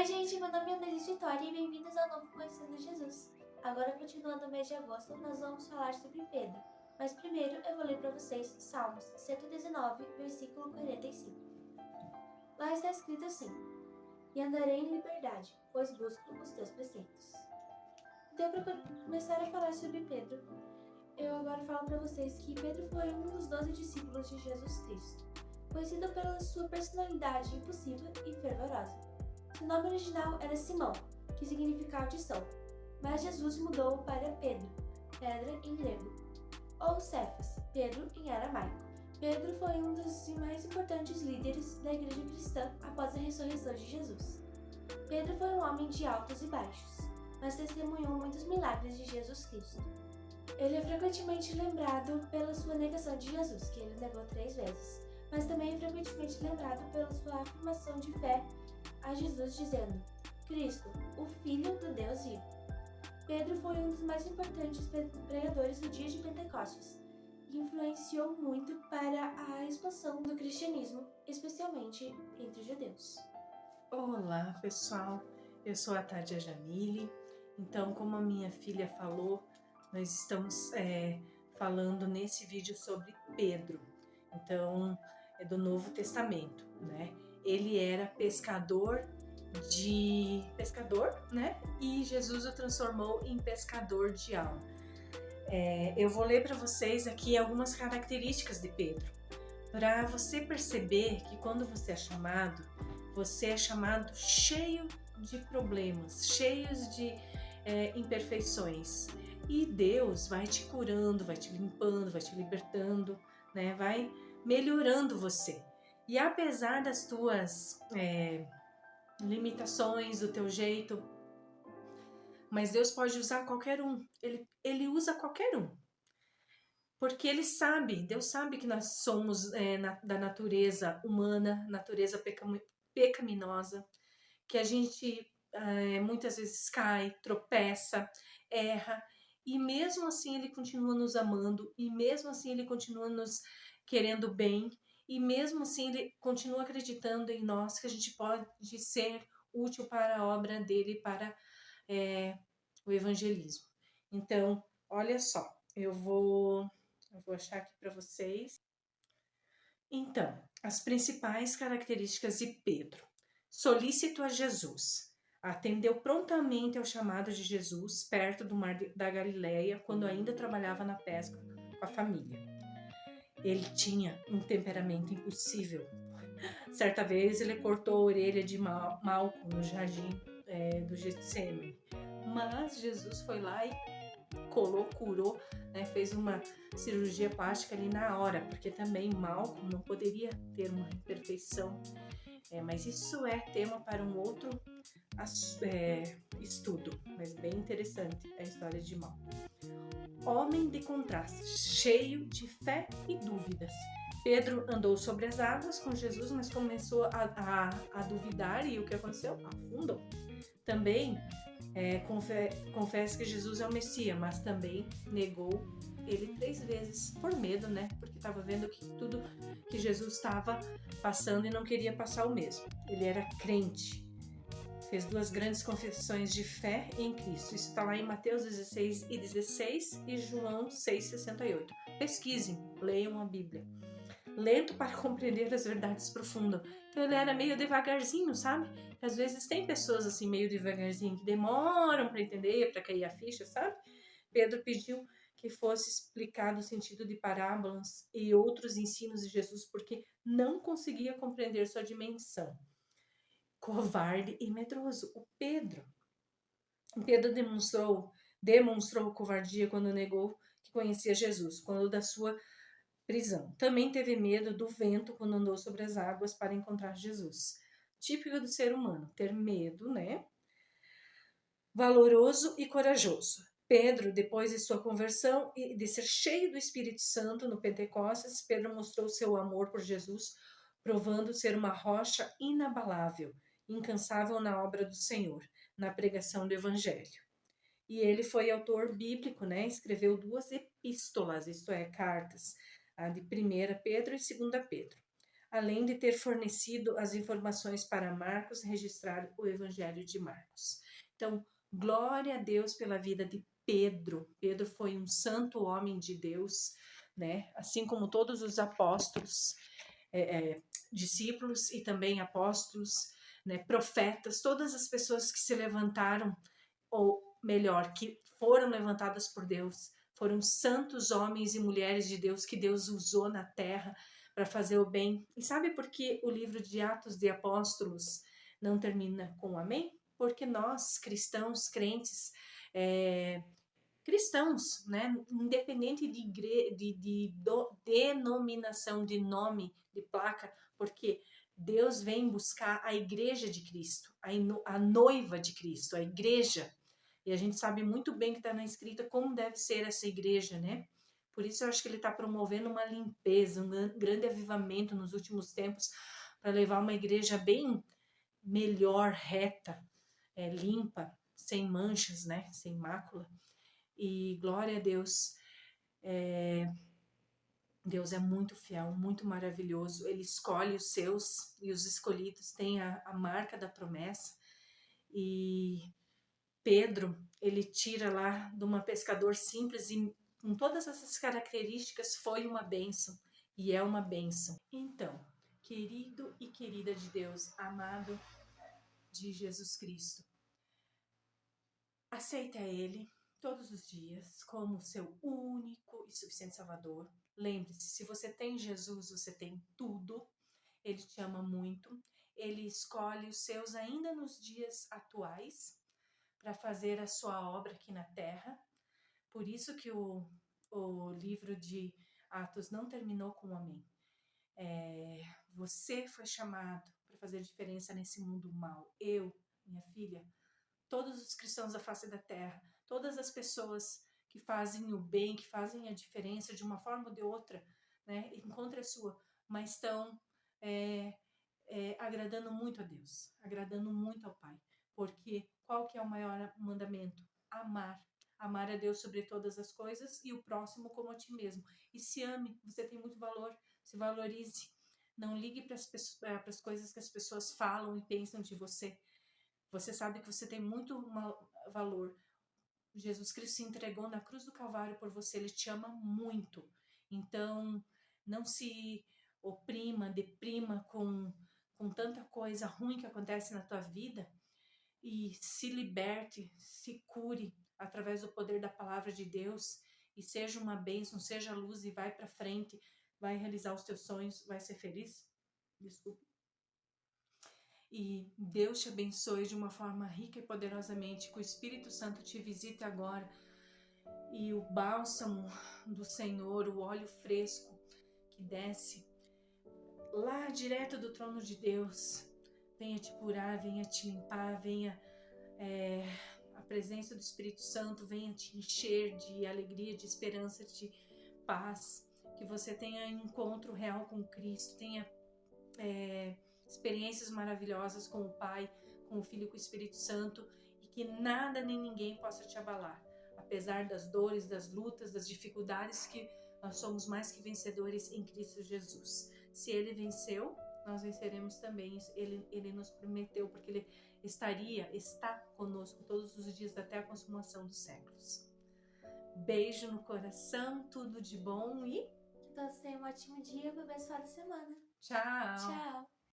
Oi gente, meu nome é Annelise Vitória e bem-vindos ao novo Conhecendo Jesus. Agora, continuando o mês de agosto, nós vamos falar sobre Pedro. Mas primeiro eu vou ler para vocês Salmos 119, versículo 45. Lá está escrito assim: E andarei em liberdade, pois busco os teus preceitos. Então, para começar a falar sobre Pedro, eu agora falo para vocês que Pedro foi um dos 12 discípulos de Jesus Cristo, conhecido pela sua personalidade impulsiva e fervorosa. Seu nome original era Simão, que significa audição, mas Jesus mudou para Pedro, pedra em grego, ou Cefas, Pedro em aramaico. Pedro foi um dos mais importantes líderes da igreja cristã após a ressurreição de Jesus. Pedro foi um homem de altos e baixos, mas testemunhou muitos milagres de Jesus Cristo. Ele é frequentemente lembrado pela sua negação de Jesus, que ele negou 3 vezes, mas também é frequentemente lembrado pela sua afirmação de fé a Jesus, dizendo: Cristo, o Filho do Deus vivo. Pedro foi um dos mais importantes pregadores do dia de Pentecostes e influenciou muito para a expansão do cristianismo, especialmente entre os judeus. Olá pessoal, eu sou a Tádia Jamile. Então, como a minha filha falou, nós estamos falando nesse vídeo sobre Pedro. Então, é do Novo Testamento, né? Ele era pescador, né? E Jesus o transformou em pescador de alma. Eu vou ler para vocês aqui algumas características de Pedro, para você perceber que quando você é chamado cheio de problemas, cheios de imperfeições. E Deus vai te curando, vai te limpando, vai te libertando, né? Vai melhorando você. E apesar das tuas limitações, do teu jeito, mas Deus pode usar qualquer um. Ele usa qualquer um. Porque Deus sabe que nós somos da natureza humana, natureza pecaminosa, que a gente muitas vezes cai, tropeça, erra, e mesmo assim Ele continua nos amando, e mesmo assim Ele continua nos querendo bem, e mesmo assim Ele continua acreditando em nós, que a gente pode ser útil para a obra dEle, para o evangelismo. Então, olha só, eu vou achar aqui para vocês. Então, as principais características de Pedro. Solícito a Jesus. Atendeu prontamente ao chamado de Jesus perto do mar da Galileia, quando ainda trabalhava na pesca com a família. Ele tinha um temperamento impossível. Certa vez ele cortou a orelha de Malco no jardim do Getsemane. Mas Jesus foi lá e curou, né, fez uma cirurgia plástica ali na hora, porque também Malco não poderia ter uma imperfeição. Mas isso é tema para um outro estudo, mas bem interessante a história de Malco. Homem de contrastes, cheio de fé e dúvidas. Pedro andou sobre as águas com Jesus, mas começou a duvidar, e o que aconteceu? Afundou. Também confessa que Jesus é o Messias, mas também negou ele 3 vezes por medo, né? Porque estava vendo que tudo que Jesus estava passando e não queria passar o mesmo. Ele era crente. Fez 2 grandes confissões de fé em Cristo. Isso está lá em Mateus 16:16 e João 6:68. Pesquisem, leiam a Bíblia. Lento para compreender as verdades profundas. Então ele era meio devagarzinho, sabe? Às vezes tem pessoas assim meio devagarzinho que demoram para entender, para cair a ficha, sabe? Pedro pediu que fosse explicado o sentido de parábolas e outros ensinos de Jesus, porque não conseguia compreender sua dimensão. Covarde e medroso. O Pedro demonstrou covardia quando negou que conhecia Jesus, quando da sua prisão. Também teve medo do vento quando andou sobre as águas para encontrar Jesus. Típico do ser humano, ter medo, né? Valoroso e corajoso. Pedro, depois de sua conversão e de ser cheio do Espírito Santo no Pentecostes, Pedro mostrou seu amor por Jesus, provando ser uma rocha inabalável, incansável na obra do Senhor, na pregação do Evangelho. E ele foi autor bíblico, né? Escreveu 2 epístolas, isto é, cartas, a de 1 Pedro e 2 Pedro. além de ter fornecido as informações para Marcos registrar o Evangelho de Marcos. Então, glória a Deus pela vida de Pedro. Pedro foi um santo homem de Deus, né? Assim como todos os apóstolos, discípulos e também apóstolos, né? Profetas, todas as pessoas que se levantaram, ou melhor, que foram levantadas por Deus, foram santos homens e mulheres de Deus que Deus usou na terra para fazer o bem. E sabe por que o livro de Atos de Apóstolos não termina com amém? Porque nós, cristãos, crentes, cristãos, né, independente de denominação, de nome, de placa, porque Deus vem buscar a igreja de Cristo, a noiva de Cristo, a igreja. E a gente sabe muito bem que está na escrita como deve ser essa igreja, né? Por isso eu acho que ele está promovendo uma limpeza, um grande avivamento nos últimos tempos, para levar uma igreja bem melhor, reta, limpa, sem manchas, né? Sem mácula. E glória a Deus, Deus é muito fiel, muito maravilhoso. Ele escolhe os seus e os escolhidos têm a marca da promessa. E Pedro, ele tira lá de uma pescador simples e com todas essas características foi uma bênção e é uma bênção. Então, querido e querida de Deus, amado de Jesus Cristo, aceita Ele todos os dias como seu único e suficiente Salvador. Lembre-se, se você tem Jesus, você tem tudo. Ele te ama muito. Ele escolhe os seus ainda nos dias atuais para fazer a sua obra aqui na terra. Por isso que o livro de Atos não terminou com um amém. Você foi chamado para fazer diferença nesse mundo mau. Eu, minha filha, todos os cristãos da face da terra, todas as pessoas que fazem o bem, que fazem a diferença de uma forma ou de outra, né, encontra a sua, mas estão agradando muito a Deus, agradando muito ao Pai. Porque qual que é o maior mandamento? Amar. Amar a Deus sobre todas as coisas e o próximo como a ti mesmo. E se ame, você tem muito valor, se valorize. Não ligue para as coisas que as pessoas falam e pensam de você. Você sabe que você tem muito valor. Jesus Cristo se entregou na cruz do Calvário por você, Ele te ama muito. Então, não se oprima, deprima com tanta coisa ruim que acontece na tua vida e se liberte, se cure através do poder da palavra de Deus e seja uma bênção, seja luz e vai para frente, vai realizar os teus sonhos, vai ser feliz. Desculpa. E Deus te abençoe de uma forma rica e poderosamente, que o Espírito Santo te visite agora e o bálsamo do Senhor, o óleo fresco que desce lá direto do trono de Deus, venha te curar, venha te limpar, venha a presença do Espírito Santo venha te encher de alegria, de esperança, de paz, que você tenha encontro real com Cristo, tenha experiências maravilhosas com o Pai, com o Filho e com o Espírito Santo, e que nada nem ninguém possa te abalar, apesar das dores, das lutas, das dificuldades, que nós somos mais que vencedores em Cristo Jesus. Se Ele venceu, nós venceremos também. Ele nos prometeu, porque Ele está conosco todos os dias até a consumação dos séculos. Beijo no coração, tudo de bom e que todos tenham um ótimo dia e uma abençoada semana. tchau! Tchau!